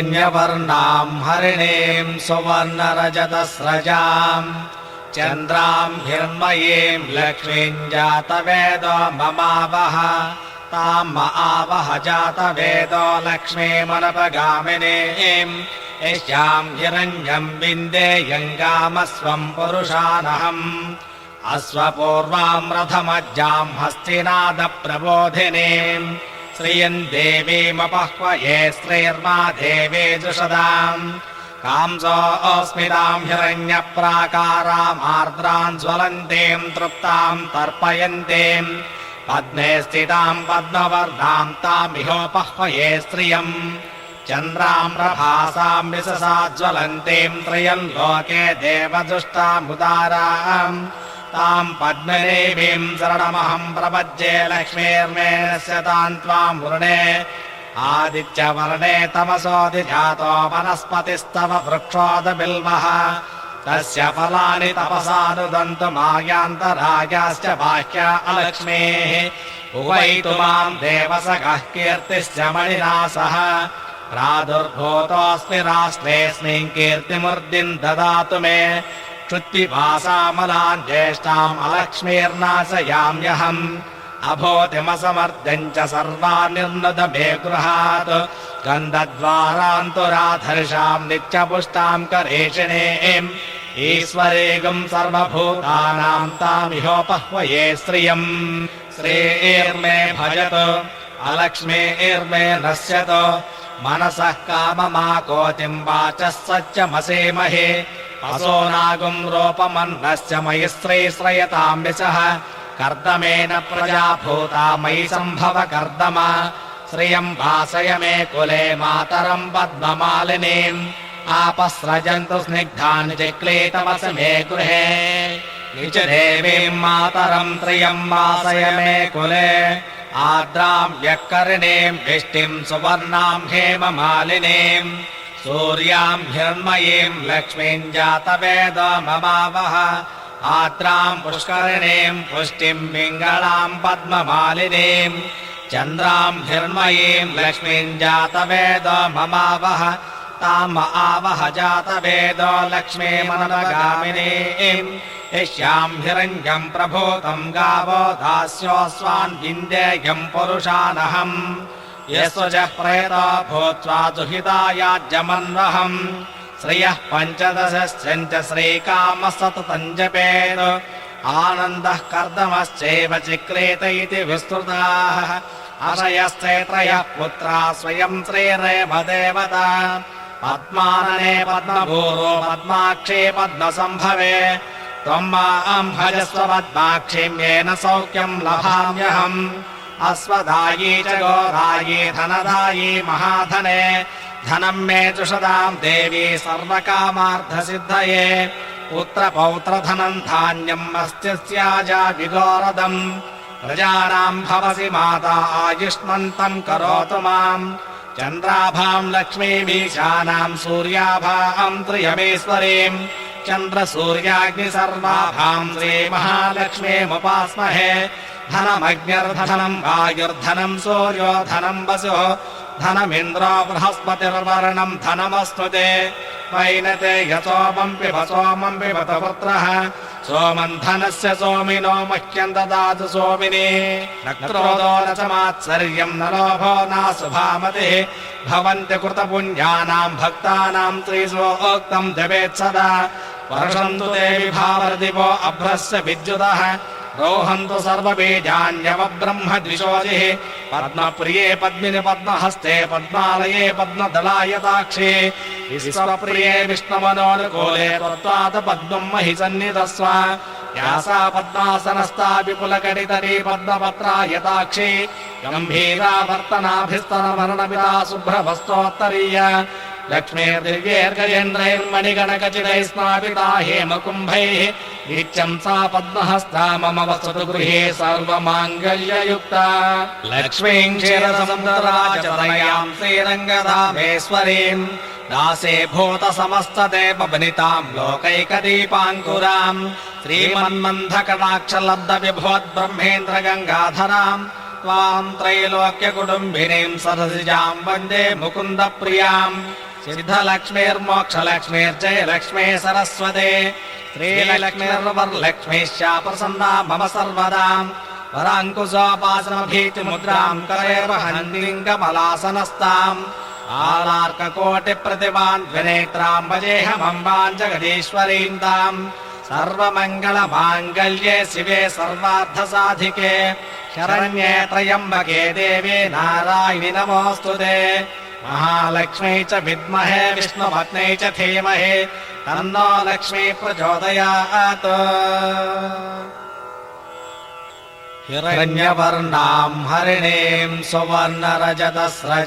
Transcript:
न्यवर्णाम् हरिणीम् सुवर्णरजतस्रजाम् चन्द्राम् हिरण्मयीम् लक्ष्मीम् जातवेदो ममावह ताम् आवह जातवेदो लक्ष्मीमनपगामिनीम् यस्याम् हिरण्यम् विन्देयम् गामस्वम् पुरुषानहम् अश्वपूर्वाम् रथमज्जाम् हस्तिनादप्रबोधिनीम् श्रियम् देवीमपह्वये श्रीर्मा देवी जुषदाम् कांसोऽस्मिताम् हिरण्यप्राकाराम् आर्द्राम् ज्वलन्तीम् तृप्ताम् तर्पयन्तीम् पद्मे स्थिताम् पद्मवर्णाम् तामिहोपह्वये श्रियम् चन्द्राम् प्रभासाम् विशसा ज्वलन्तीम् त्रयम् लोके देवदुष्टामुदाराम् ताम् पद्मदेवीम् शरणमहम् प्रपद्ये लक्ष्मीर्मेणस्य ताम् त्वाम् वृणे आदित्यवर्णे तमसोऽधिजातो वनस्पतिस्तव वृक्षोदबिल्वः तस्य फलानि तपसानुदन्तु मायान्तरायाश्च बाह्या अलक्ष्मीः उवैतु माम् देवसखः कीर्तिश्च मणिना सह प्रादुर्भूतोऽस्मि राष्ट्रेऽस्मिन् कीर्तिमूर्तिम् ददातु मे क्षुत्पिपासामलाम् ज्येष्ठाम् अलक्ष्मीर्नाशयाम्यहम् अभूतिमसमर्द्यम् च सर्वानिर्नुद मे गृहात् गन्धद्वारान्तुराधर्षाम् नित्यपुष्टाम् करेषिणीम् ईश्वरेगम् सर्वभूतानाम् तामिहोपह्वये श्रियम् श्रीर्मे भजतु अलक्ष्मीर्मे नश्यतु मनसः काममाकोतिम् वाचः सत्यमसेमहे असोनागुम् रूपमन्नश्च मयि श्रीश्रयताम् यशः कर्दमेन प्रजा भूता मयि सम्भव कर्दम श्रियम् भासय मे कुले मातरम् पद्ममालिनीम् आपस्रजन्तु स्निग्धानि चिक्लीतवस मे गृहे निज देवीम् मातरम् त्रियम् वासय मे कुले आर्द्राम् व्यक्करिणीम् विष्टिम् सुवर्णाम् हेममालिनीम् सूर्याम् हिरण्मयीम् लक्ष्मीम् जातवेदो ममावह आर्द्राम् पुष्करिणीम् पुष्टिम् पिङ्गळाम् पद्ममालिनीम् चन्द्राम् हिरण्मयीम् लक्ष्मीम् जातवेदो ममावह ताम् आवह जातवेदो लक्ष्मीमनपगामिनीम् यस्याम् हिरण्यम् प्रभूतम् गावो दास्योऽस्वान् विन्देयम् पुरुषानहम् यस्वजः प्रेतो भूत्वा दुहितायाज्यमन्वहम् श्रियः पञ्चदशश्च श्रीकामः सततम् जपेत् आनन्दः कर्दमश्चैव चिक्लेत इति विस्तृताः अशयस्ते त्रयः पुत्रा स्वयम् श्रीरेव देवता पद्मानने पद्मभूरो पद्माक्षे पद्मसम्भवे त्वम् माम् भजस्व पद्माक्षीम् येन सौख्यम् लभाम्यहम् अश्वदायी च गोदायी धनदायी महाधने धनम् मे जुषदाम् देवी सर्वकामार्थसिद्धये पुत्रपौत्रधनम् धान्यम् मस्त्यस्याजा विगोरदम् प्रजानाम् भवसि माता आयुष्मन्तम् करोतु माम् चन्द्राभाम् लक्ष्मीमीशानाम् सूर्याभाम् त्रियमेश्वरीम् चन्द्रसूर्याग्निसर्वाभाम् श्रीमहालक्ष्मीमुपास्महे धनमग्निर्धनम् वायुर्धनम् सूर्यो धनम् वसुः धनमिन्द्रो बृहस्पतिर्वर्णम् धनमस्तु ते वैनते यसोमम् पिब सोमम् पिबत पुत्रः सोमम् धनस्य सोमिनो मह्यम् ददातु सोमिनी न क्रोधो न च मात्सर्यम् न लोभो नाशुभामतिः भवन्ति कृतपुण्यानाम् भक्तानाम् त्रिसोक्तम् जपेत् सदा वर्षन्तु ते विभावर्दिवो अभ्रस्य विद्युतः रोहन्तु सर्वबीजान्यवब्रह्म द्विषोजिः पद्मप्रिये पद्मिनि पद्महस्ते पद्मालये पद्मदलायताक्षे विश्वप्रिये विष्णुमनोनुकूले त्वत्पाद पद्मम् महि सन्निधस्व यासा पद्मासनस्था विपुलकटितरी पद्मपत्रायताक्षी गम्भीरा वर्तनाभिस्तनवर्णपिता शुभ्रवस्तोत्तरीय लक्ष्मीर्दिव्यैर्गजेन्द्रैर्मणिगणकचितैः स्नापिता हेमकुम्भैः नित्यम् सा पद्महस्ता मम वसतु गृहे सर्वमाङ्गल्ययुक्ता लक्ष्मीम् क्षीरसमुद्रराजतनयाम् श्रीरङ्गधामेश्वरीम् दासे भूतसमस्तदेववनिताम् लोकैकदीपाङ्कुराम् श्रीमन्मन्थकटाक्षलब्धविभोद्ब्रह्मेन्द्रगङ्गाधराम् त्वाम् त्रैलोक्यकुटुम्बिनीम् सरसिजाम् वन्दे मुकुन्दप्रियाम् सिद्धलक्ष्मीर्मोक्षलक्ष्मीर्जयलक्ष्मी सरस्वती श्रीलक्ष्मीर्वरलक्ष्मीश्चा प्रसन्ना मम सर्वदाम् वराङ्कुशोपासनभीतिमुद्राम् करैर्वहन्तीम् कमलासनस्ताम् आलार्ककोटिप्रतिभान् द्विनेत्राम् भजेऽहमम्बाम् जगदीश्वरीम् ताम् सर्वमङ्गलमाङ्गल्ये शिवे सर्वार्थसाधिके शरण्ये त्र्यम्बके देवे नारायणि नमोऽस्तुते महालक्ष्मी च विद्महे विष्णुपत्न्यै च धीमहि तन्नो लक्ष्मी प्रचोदयात् हिरण्यवर्णाम् हरिणीम् सुवर्णरजतस्रज